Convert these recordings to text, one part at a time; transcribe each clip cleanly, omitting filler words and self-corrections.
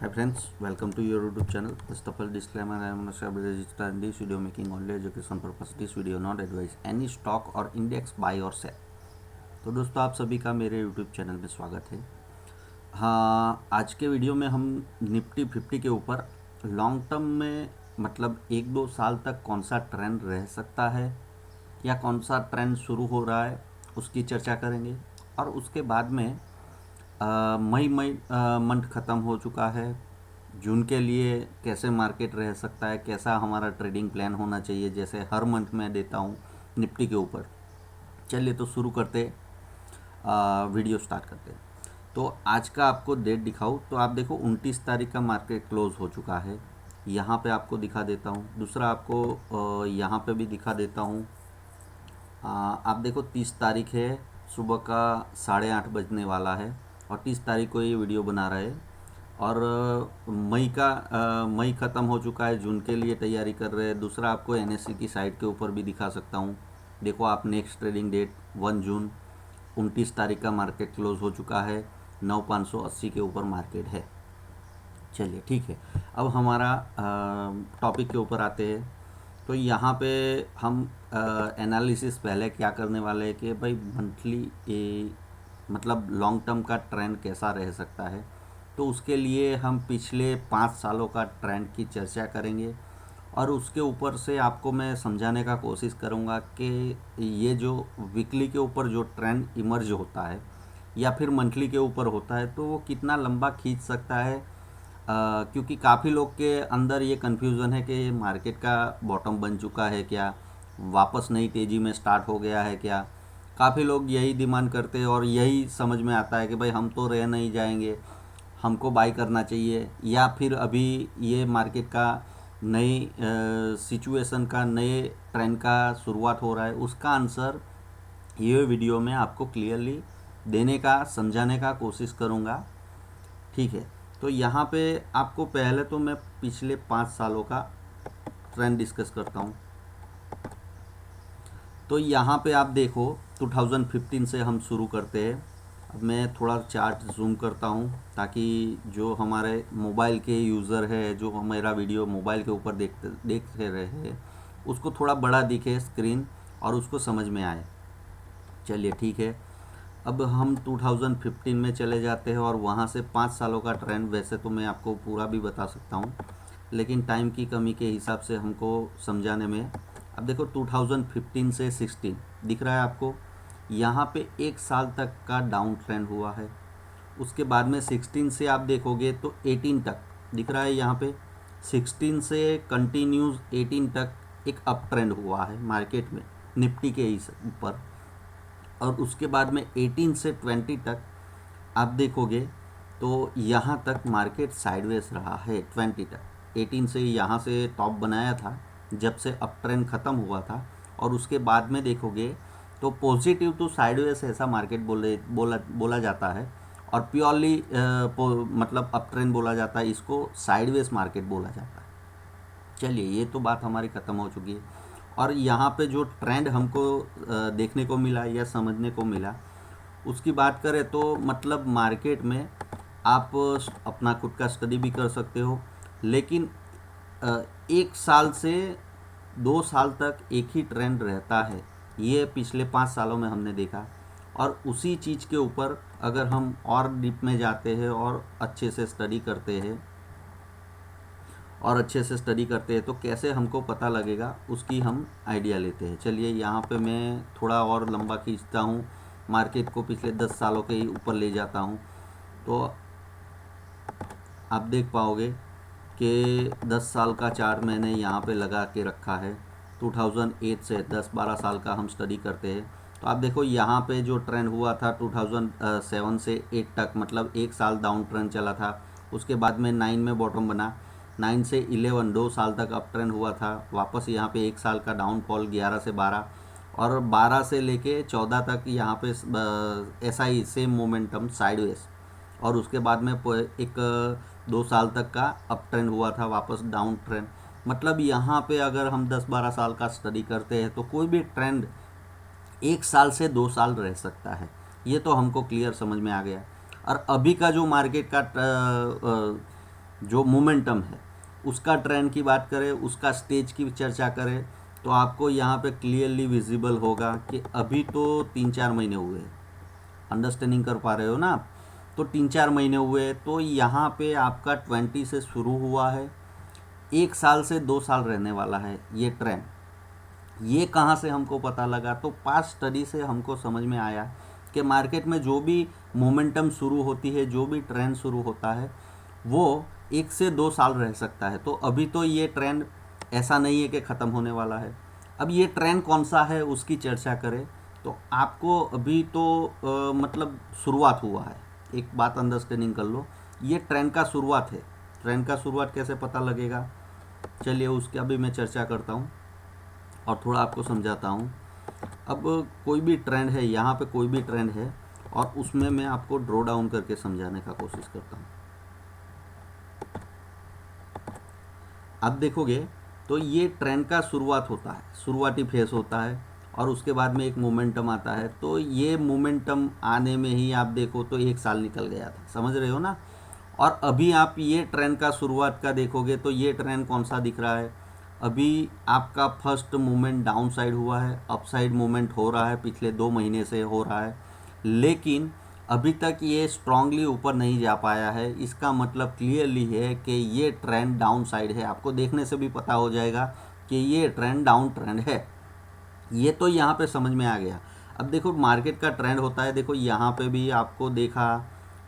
Hi friends, welcome to your YouTube channel. First of all, disclaimer: I am Nasir register in this video making only education purpose. This video not advise any stock or index buy or sell. तो दोस्तों आप सभी का मेरे YouTube channel में स्वागत है। हाँ, आज के वीडियो में हम निफ्टी 50 के ऊपर लॉन्ग टर्म में मतलब 1-2 साल तक कौन सा ट्रेंड रह सकता है या कौन सा ट्रेंड शुरू हो रहा है उसकी चर्चा करेंगे। और उसके बाद में मई मंथ ख़त्म हो चुका है। जून के लिए कैसे मार्केट रह सकता है, कैसा हमारा ट्रेडिंग प्लान होना चाहिए, जैसे हर मंथ मैं देता हूँ निफ्टी के ऊपर। चलिए तो शुरू करते, वीडियो स्टार्ट करते। तो आज का आपको डेट दिखाऊँ तो आप देखो 29 तारीख का मार्केट क्लोज हो चुका है। यहाँ पे आपको दिखा देता हूँ, दूसरा आपको यहाँ पे भी दिखा देता हूँ। आप देखो 30 तारीख है, सुबह का 8:30 बजने वाला है और 30 तारीख को ये वीडियो बना रहे हैं। और मई ख़त्म हो चुका है, जून के लिए तैयारी कर रहे हैं। दूसरा आपको एनएससी की साइट के ऊपर भी दिखा सकता हूँ। देखो आप नेक्स्ट ट्रेडिंग डेट 1 जून 29 तारीख का मार्केट क्लोज हो चुका है, 9580 के ऊपर मार्केट है। चलिए ठीक है, अब हमारा टॉपिक के ऊपर आते हैं। तो यहाँ पे हम एनालिसिस पहले क्या करने वाले हैं कि भाई मंथली मतलब लॉन्ग टर्म का ट्रेंड कैसा रह सकता है। तो उसके लिए हम पिछले 5 सालों का ट्रेंड की चर्चा करेंगे और उसके ऊपर से आपको मैं समझाने का कोशिश करूँगा कि ये जो वीकली के ऊपर जो ट्रेंड इमर्ज होता है या फिर मंथली के ऊपर होता है तो वो कितना लंबा खींच सकता है। क्योंकि काफ़ी लोग के अंदर ये कन्फ्यूज़न है कि मार्केट का बॉटम बन चुका है क्या, वापस नई तेज़ी में स्टार्ट हो गया है क्या। काफ़ी लोग यही डिमांड करते हैं और यही समझ में आता है कि भाई हम तो रह नहीं जाएंगे, हमको बाई करना चाहिए, या फिर अभी ये मार्केट का नई सिचुएशन का नए ट्रेंड का शुरुआत हो रहा है। उसका आंसर ये वीडियो में आपको क्लियरली देने का समझाने का कोशिश करूँगा। ठीक है, तो यहाँ पे आपको पहले तो मैं पिछले 5 सालों का ट्रेंड डिस्कस करता हूँ। तो यहाँ पे आप देखो 2015 से हम शुरू करते हैं। अब मैं थोड़ा चार्ट जूम करता हूँ ताकि जो हमारे मोबाइल के यूज़र है, जो मेरा वीडियो मोबाइल के ऊपर देख रहे हैं, उसको थोड़ा बड़ा दिखे स्क्रीन और उसको समझ में आए। चलिए ठीक है, अब हम 2015 में चले जाते हैं और वहाँ से 5 सालों का ट्रेंड वैसे तो मैं आपको पूरा भी बता सकता हूँ, लेकिन टाइम की कमी के हिसाब से हमको समझाने में। अब देखो 2015 से 16 दिख रहा है आपको, यहाँ पे 1 साल तक का डाउन ट्रेंड हुआ है। उसके बाद में 16 से आप देखोगे तो 18 तक दिख रहा है यहाँ पे। 16 से कंटिन्यूज 18 तक एक अप ट्रेंड हुआ है मार्केट में निफ्टी के ऊपर। और उसके बाद में 18 से 20 तक आप देखोगे तो यहाँ तक मार्केट साइडवेज रहा है। 20 तक 18 से यहाँ से टॉप बनाया था जब से अप ट्रेंड ख़त्म हुआ था, और उसके बाद में देखोगे तो पॉजिटिव टू साइडवेज ऐसा मार्केट बोला जाता है, और प्योरली मतलब अप ट्रेंड बोला जाता है, इसको साइडवेज मार्केट बोला जाता है। चलिए ये तो बात हमारी ख़त्म हो चुकी है। और यहाँ पे जो ट्रेंड हमको देखने को मिला या समझने को मिला उसकी बात करें तो मतलब मार्केट में आप अपना खुद का स्टडी भी कर सकते हो, लेकिन 1 साल से 2 साल तक एक ही ट्रेंड रहता है। ये पिछले 5 सालों में हमने देखा। और उसी चीज़ के ऊपर अगर हम और डीप में जाते हैं और अच्छे से स्टडी करते हैं तो कैसे हमको पता लगेगा उसकी हम आइडिया लेते हैं। चलिए यहाँ पे मैं थोड़ा और लंबा खींचता हूँ, मार्केट को पिछले 10 सालों के ही ऊपर ले जाता हूँ। तो आप देख पाओगे कि 10 साल का चार्ट मैंने यहाँ पे लगा के रखा है। 2008 से 10-12 साल का हम स्टडी करते हैं तो आप देखो यहाँ पे जो ट्रेंड हुआ था 2007 से 8 तक, मतलब 1 साल डाउन ट्रेंड चला था। उसके बाद में 9 में बॉटम बना, 9 से 11 2 साल तक अप ट्रेंड हुआ था। वापस यहाँ पे 1 साल का डाउनफॉल 11 से 12, और 12 से लेके 14 तक यहाँ पे ऐसा ही सेम मोमेंटम साइडवेज। और उसके बाद में एक 2 साल तक का अप ट्रेंड हुआ था, वापस डाउन ट्रेंड। मतलब यहाँ पे अगर हम 10-12 साल का स्टडी करते हैं तो कोई भी ट्रेंड 1 साल से 2 साल रह सकता है। ये तो हमको क्लियर समझ में आ गया। और अभी का जो मार्केट का जो मोमेंटम है उसका ट्रेंड की बात करें, उसका स्टेज की चर्चा करें, तो आपको यहाँ पे क्लियरली विजिबल होगा कि अभी तो 3-4 महीने हुए हैं, अंडरस्टैंडिंग कर पा रहे हो ना आप। तो 3-4 महीने हुए, तो यहाँ पे आपका 20 से शुरू हुआ है, 1 साल से 2 साल रहने वाला है ये ट्रेंड। ये कहाँ से हमको पता लगा? तो पास्ट स्टडी से हमको समझ में आया कि मार्केट में जो भी मोमेंटम शुरू होती है, जो भी ट्रेंड शुरू होता है, वो 1 से 2 साल रह सकता है। तो अभी तो ये ट्रेंड ऐसा नहीं है कि ख़त्म होने वाला है। अब ये ट्रेंड कौन सा है उसकी चर्चा करें, तो आपको अभी तो मतलब शुरुआत हुआ है। एक बात अंडरस्टैंडिंग कर लो, ये ट्रेंड का शुरुआत है। ट्रेंड का शुरुआत कैसे पता लगेगा, चलिए उसकी अभी मैं चर्चा करता हूँ और थोड़ा आपको समझाता हूँ। अब कोई भी ट्रेंड है, यहाँ पे कोई भी ट्रेंड है और उसमें मैं आपको ड्रॉ डाउन करके समझाने का कोशिश करता हूँ। आप देखोगे तो ये ट्रेंड का शुरुआत होता है, शुरुआती फेस होता है और उसके बाद में एक मोमेंटम आता है। तो ये मोमेंटम आने में ही आप देखो तो 1 साल निकल गया था, समझ रहे हो ना। और अभी आप ये ट्रेंड का शुरुआत का देखोगे तो ये ट्रेंड कौन सा दिख रहा है, अभी आपका फर्स्ट मूवमेंट डाउन साइड हुआ है, अप साइड मूवमेंट हो रहा है, पिछले 2 महीने से हो रहा है, लेकिन अभी तक ये स्ट्रांगली ऊपर नहीं जा पाया है। इसका मतलब क्लियरली है कि ये ट्रेंड डाउन साइड है। आपको देखने से भी पता हो जाएगा कि ये ट्रेंड डाउन ट्रेंड है। ये तो यहाँ पे समझ में आ गया। अब देखो मार्केट का ट्रेंड होता है, देखो यहाँ पे भी आपको देखा,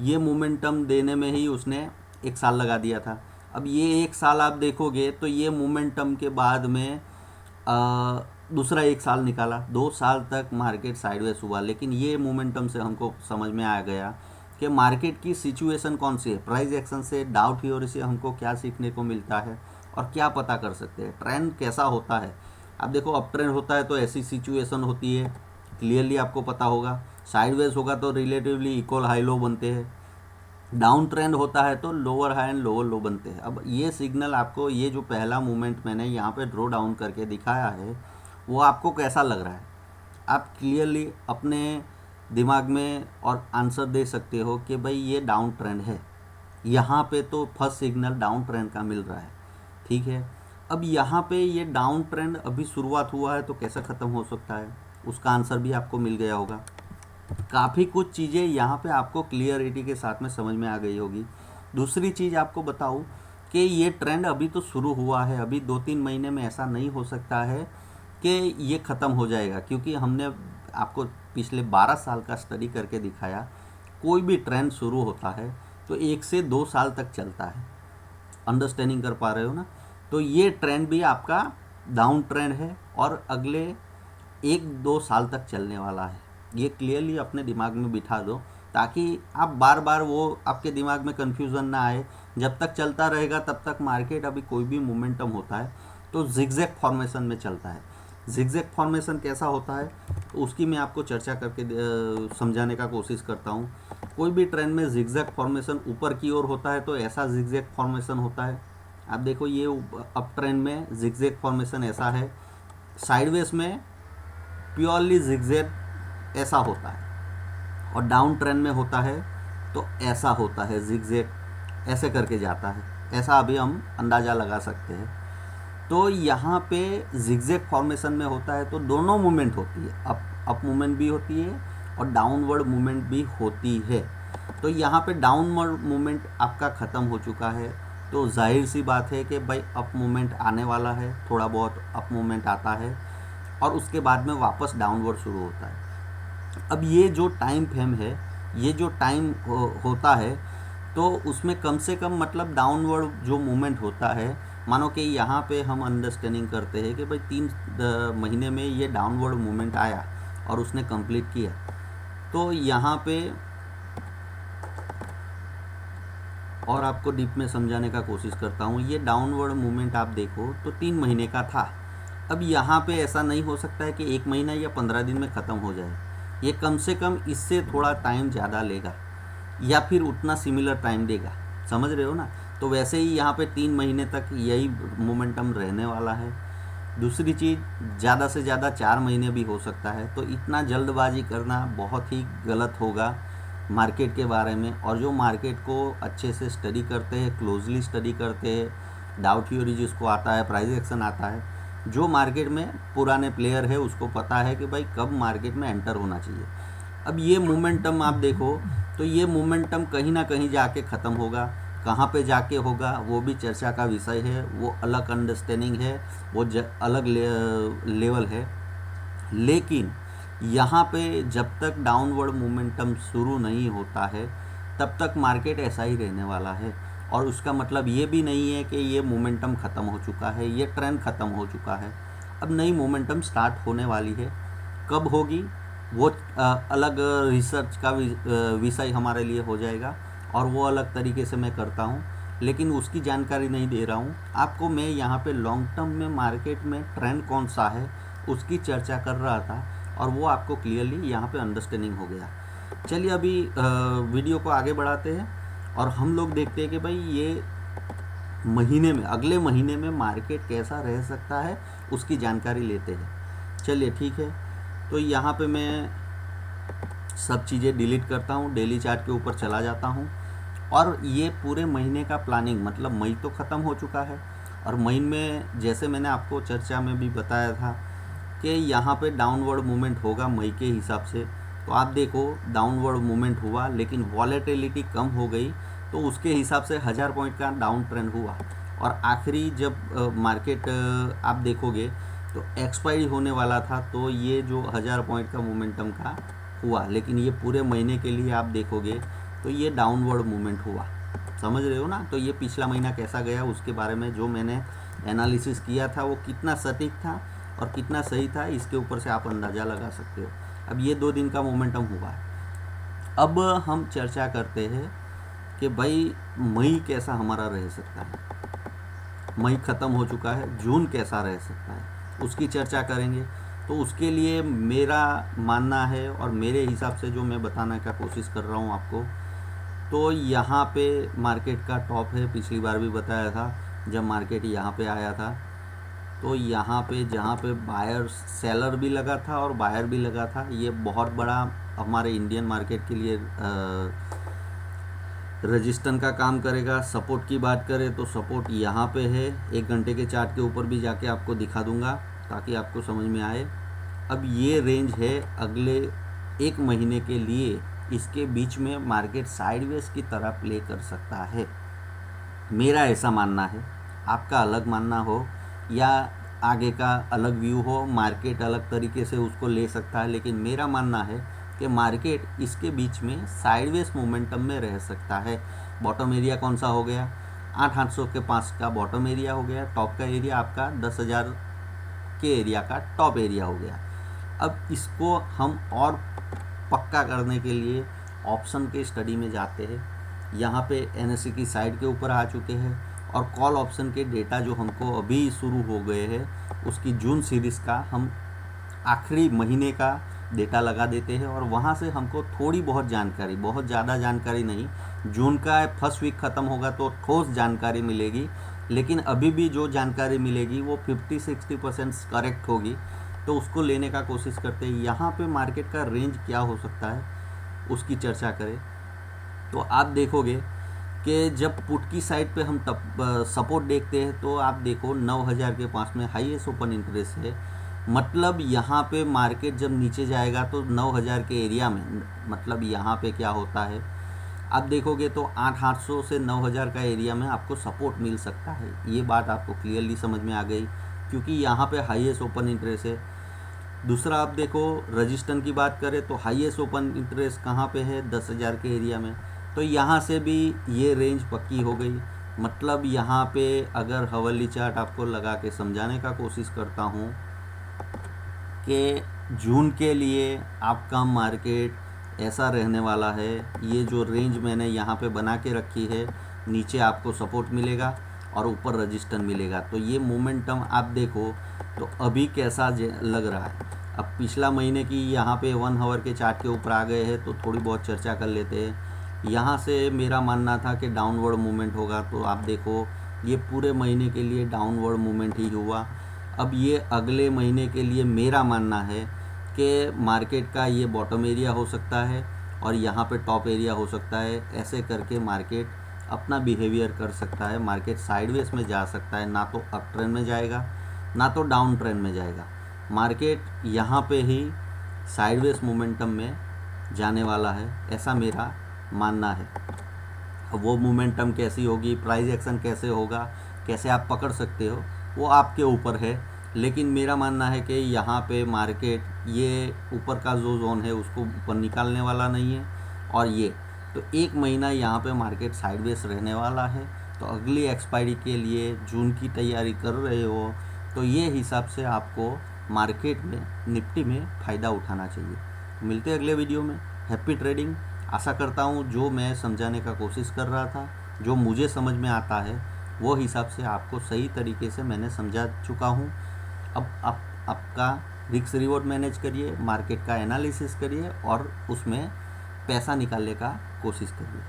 ये मोमेंटम देने में ही उसने 1 साल लगा दिया था। अब ये 1 साल आप देखोगे तो ये मोमेंटम के बाद में दूसरा 1 साल निकाला, 2 साल तक मार्केट साइडवेज हुआ। लेकिन ये मोमेंटम से हमको समझ में आ गया कि मार्केट की सिचुएशन कौन सी है। प्राइस एक्शन से, डाउ थ्योरी से हमको क्या सीखने को मिलता है और क्या पता कर सकते हैं, ट्रेंड कैसा होता है। अब देखो अप ट्रेंड होता है तो ऐसी सिचुएशन होती है, क्लियरली आपको पता होगा। साइडवेज होगा तो रिलेटिवली इक्वल हाई लो बनते हैं। डाउन ट्रेंड होता है तो लोअर हाई एंड लोअर लो बनते हैं। अब ये सिग्नल आपको, ये जो पहला मूवमेंट मैंने यहाँ पे ड्रॉ डाउन करके दिखाया है, वो आपको कैसा लग रहा है? आप क्लियरली अपने दिमाग में और आंसर दे सकते हो कि भाई ये डाउन ट्रेंड है। यहाँ पे तो फर्स्ट सिग्नल डाउन ट्रेंड का मिल रहा है, ठीक है। अब यहाँ पे ये डाउन ट्रेंड अभी शुरुआत हुआ है तो कैसे ख़त्म हो सकता है, उसका आंसर भी आपको मिल गया होगा। काफ़ी कुछ चीज़ें यहाँ पे आपको क्लियरिटी के साथ में समझ में आ गई होगी। दूसरी चीज़ आपको बताऊँ कि ये ट्रेंड अभी तो शुरू हुआ है, अभी 2-3 महीने में ऐसा नहीं हो सकता है कि ये ख़त्म हो जाएगा, क्योंकि हमने आपको पिछले 12 साल का स्टडी करके दिखाया, कोई भी ट्रेंड शुरू होता है तो 1 से 2 साल तक चलता है। अंडरस्टैंडिंग कर पा रहे हो ना। तो ये ट्रेंड भी आपका डाउन ट्रेंड है और अगले 1-2 साल तक चलने वाला है। ये क्लियरली अपने दिमाग में बिठा दो, ताकि आप बार बार वो आपके दिमाग में कन्फ्यूज़न ना आए। जब तक चलता रहेगा तब तक मार्केट, अभी कोई भी मोमेंटम होता है तो जिगजैग फॉर्मेशन में चलता है। जिगजैग फॉर्मेशन कैसा होता है तो उसकी मैं आपको चर्चा करके समझाने का कोशिश करता हूँ। कोई भी ट्रेंड में जिगजैग फॉर्मेशन ऊपर की ओर होता है तो ऐसा जिगजैग फॉर्मेशन होता है। आप देखो ये अप ट्रेंड में जिगजैग फॉर्मेशन ऐसा है, साइडवेज में प्योरली जिगजैग ऐसा होता है, और डाउन ट्रेंड में होता है तो ऐसा होता है, जिगजैग ऐसे करके जाता है। ऐसा अभी हम अंदाज़ा लगा सकते हैं। तो यहाँ पे जिगजैग फॉर्मेशन में होता है तो दोनों मूवमेंट होती है, अप मूवमेंट भी होती है और डाउनवर्ड मूवमेंट भी होती है। तो यहाँ पे डाउनवर्ड मूवमेंट आपका ख़त्म हो चुका है, तो जाहिर सी बात है कि भाई अप मूवमेंट आने वाला है, थोड़ा बहुत अप मूवमेंट आता है और उसके बाद में वापस डाउनवर्ड शुरू होता है। अब ये जो टाइम फ्रेम है, ये जो टाइम होता है, तो उसमें कम से कम मतलब डाउनवर्ड जो मूवमेंट होता है, मानो कि यहाँ पे हम अंडरस्टैंडिंग करते हैं कि भाई 3 महीने में ये डाउनवर्ड मूवमेंट आया और उसने कंप्लीट किया। तो यहाँ पे और आपको डीप में समझाने का कोशिश करता हूँ। ये डाउनवर्ड मूवमेंट आप देखो तो 3 महीने का था। अब यहाँ पे ऐसा नहीं हो सकता है कि 1 महीना या 15 दिन में ख़त्म हो जाए। ये कम से कम इससे थोड़ा टाइम ज़्यादा लेगा या फिर उतना सिमिलर टाइम देगा, समझ रहे हो ना। तो वैसे ही यहाँ पे 3 महीने तक यही मोमेंटम रहने वाला है। दूसरी चीज़, ज़्यादा से ज़्यादा 4 महीने भी हो सकता है। तो इतना जल्दबाजी करना बहुत ही गलत होगा। मार्केट के बारे में, और जो मार्केट को अच्छे से स्टडी करते हैं, क्लोजली स्टडी करते हैं, डाउ थ्योरी जिसको आता है, प्राइस एक्शन आता है, जो मार्केट में पुराने प्लेयर है उसको पता है कि भाई कब मार्केट में एंटर होना चाहिए। अब ये मोमेंटम आप देखो तो ये मोमेंटम कहीं ना कहीं जाके ख़त्म होगा, कहाँ पे जाके होगा वो भी चर्चा का विषय है, वो अलग अंडरस्टैंडिंग है, वो अलग लेवल है। लेकिन यहाँ पे जब तक डाउनवर्ड मोमेंटम शुरू नहीं होता है तब तक मार्केट ऐसा ही रहने वाला है। और उसका मतलब ये भी नहीं है कि ये मोमेंटम ख़त्म हो चुका है, ये ट्रेंड ख़त्म हो चुका है। अब नई मोमेंटम स्टार्ट होने वाली है, कब होगी वो अलग रिसर्च का विषय हमारे लिए हो जाएगा, और वो अलग तरीके से मैं करता हूँ, लेकिन उसकी जानकारी नहीं दे रहा हूँ आपको। मैं यहाँ पे लॉन्ग टर्म में मार्केट में ट्रेंड कौन सा है उसकी चर्चा कर रहा था, और वो आपको क्लियरली यहाँ पे अंडरस्टैंडिंग हो गया। चलिए अभी वीडियो को आगे बढ़ाते हैं और हम लोग देखते हैं कि भाई ये महीने में, अगले महीने में मार्केट कैसा रह सकता है उसकी जानकारी लेते हैं। चलिए ठीक है, तो यहाँ पे मैं सब चीज़ें डिलीट करता हूँ, डेली चार्ट के ऊपर चला जाता हूँ, और ये पूरे महीने का प्लानिंग, मतलब मई तो ख़त्म हो चुका है, और मई में जैसे मैंने आपको चर्चा में भी बताया था कि यहाँ पे डाउनवर्ड मूवमेंट होगा मई के हिसाब से। तो आप देखो डाउनवर्ड मूवमेंट हुआ, लेकिन वॉलेटिलिटी कम हो गई, तो उसके हिसाब से 1000 पॉइंट का डाउन ट्रेंड हुआ। और आखिरी जब मार्केट आप देखोगे तो एक्सपायरी होने वाला था, तो ये जो 1000 पॉइंट का मोमेंटम का हुआ, लेकिन ये पूरे महीने के लिए आप देखोगे तो ये डाउनवर्ड मूवमेंट हुआ। समझ रहे हो ना? तो ये पिछला महीना कैसा गया उसके बारे में जो मैंने एनालिसिस किया था वो कितना सटीक था और कितना सही था, इसके ऊपर से आप अंदाज़ा लगा सकते हो। अब ये 2 दिन का मोमेंटम हुआ है। अब हम चर्चा करते हैं कि भाई मई कैसा हमारा रह सकता है। मई ख़त्म हो चुका है, जून कैसा रह सकता है उसकी चर्चा करेंगे। तो उसके लिए मेरा मानना है और मेरे हिसाब से जो मैं बताने का कोशिश कर रहा हूँ आपको, तो यहाँ पे मार्केट का टॉप है। पिछली बार भी बताया था जब मार्केट यहाँ पे आया था, तो यहाँ पे जहाँ पे बायर सेलर भी लगा था और बायर भी लगा था, ये बहुत बड़ा हमारे इंडियन मार्केट के लिए रजिस्टेंस का काम करेगा। सपोर्ट की बात करें तो सपोर्ट यहाँ पे है, 1 घंटे के चार्ट के ऊपर भी जाके आपको दिखा दूंगा ताकि आपको समझ में आए। अब ये रेंज है अगले 1 महीने के लिए, इसके बीच में मार्केट साइडवेज की तरह प्ले कर सकता है। मेरा ऐसा मानना है, आपका अलग मानना हो या आगे का अलग व्यू हो, मार्केट अलग तरीके से उसको ले सकता है, लेकिन मेरा मानना है कि मार्केट इसके बीच में साइडवेज मोमेंटम में रह सकता है। बॉटम एरिया कौन सा हो गया? 8800 के पास का बॉटम एरिया हो गया। टॉप का एरिया आपका 10,000 के एरिया का टॉप एरिया हो गया। अब इसको हम और पक्का करने के लिए ऑप्शन के स्टडी में जाते हैं। यहाँ पे एनएससी की साइड के ऊपर आ चुके हैं, और कॉल ऑप्शन के डेटा जो हमको अभी शुरू हो गए हैं उसकी जून सीरीज़ का हम आखिरी महीने का डेटा लगा देते हैं, और वहाँ से हमको थोड़ी बहुत जानकारी, बहुत ज़्यादा जानकारी नहीं, जून का फर्स्ट वीक ख़त्म होगा तो ठोस जानकारी मिलेगी, लेकिन अभी भी जो जानकारी मिलेगी वो 50-60% करेक्ट होगी, तो उसको लेने का कोशिश करते हैं। यहाँ पे मार्केट का रेंज क्या हो सकता है उसकी चर्चा करें तो आप देखोगे कि जब पुट की साइड पे हम सपोर्ट देखते हैं तो आप देखो 9000 के पास में हाईएस्ट ओपन इंटरेस्ट है। मतलब यहाँ पे मार्केट जब नीचे जाएगा तो 9000 के एरिया में, मतलब यहाँ पे क्या होता है आप देखोगे तो 8800 से 9000 का एरिया में आपको सपोर्ट मिल सकता है। ये बात आपको क्लियरली समझ में आ गई, क्योंकि यहाँ पे हाईएस्ट ओपन इंटरेस्ट है। दूसरा आप देखो रजिस्टेंस की बात करें तो हाईएस्ट ओपन इंटरेस्ट कहाँ पे है? 10,000 के एरिया में। तो यहाँ से भी ये रेंज पक्की हो गई। मतलब यहाँ पे अगर हवाली चार्ट आपको लगा के समझाने का कोशिश करता हूँ कि जून के लिए आपका मार्केट ऐसा रहने वाला है। ये जो रेंज मैंने यहाँ पे बना के रखी है, नीचे आपको सपोर्ट मिलेगा और ऊपर रजिस्टेंस मिलेगा। तो ये मोमेंटम आप देखो तो अभी कैसा लग रहा है। अब पिछला महीने की यहाँ पे 1 आवर के चार्ट के ऊपर आ गए हैं तो थोड़ी बहुत चर्चा कर लेते हैं। यहाँ से मेरा मानना था कि डाउनवर्ड मूवमेंट होगा, तो आप देखो ये पूरे महीने के लिए डाउनवर्ड मूवमेंट ही हुआ। अब ये अगले महीने के लिए मेरा मानना है कि मार्केट का ये बॉटम एरिया हो सकता है, और यहाँ पे टॉप एरिया हो सकता है। ऐसे करके मार्केट अपना बिहेवियर कर सकता है। मार्केट साइडवेज में जा सकता है, ना तो अप ट्रेंड में जाएगा ना तो डाउन ट्रेंड में जाएगा। मार्केट यहाँ पे ही साइडवेज मोमेंटम में जाने वाला है, ऐसा मेरा मानना है। वो मोमेंटम कैसी होगी, प्राइस एक्शन कैसे होगा, कैसे आप पकड़ सकते हो, वो आपके ऊपर है। लेकिन मेरा मानना है कि यहाँ पे मार्केट ये ऊपर का जो जोन है उसको ऊपर निकालने वाला नहीं है। और ये तो 1 महीना यहाँ पे मार्केट साइडवेज रहने वाला है। तो अगली एक्सपायरी के लिए जून की तैयारी कर रहे हो तो ये हिसाब से आपको मार्केट में निफ्टी में फ़ायदा उठाना चाहिए। मिलते हैं अगले वीडियो में। Happy trading. आशा करता हूँ जो मैं समझाने का कोशिश कर रहा था, जो मुझे समझ में आता है, वो हिसाब से आपको सही तरीके से मैंने समझा चुका हूँ। अब आप आपका रिस्क रिवॉर्ड मैनेज करिए, मार्केट का एनालिसिस करिए और उसमें पैसा निकालने का कोशिश करिए।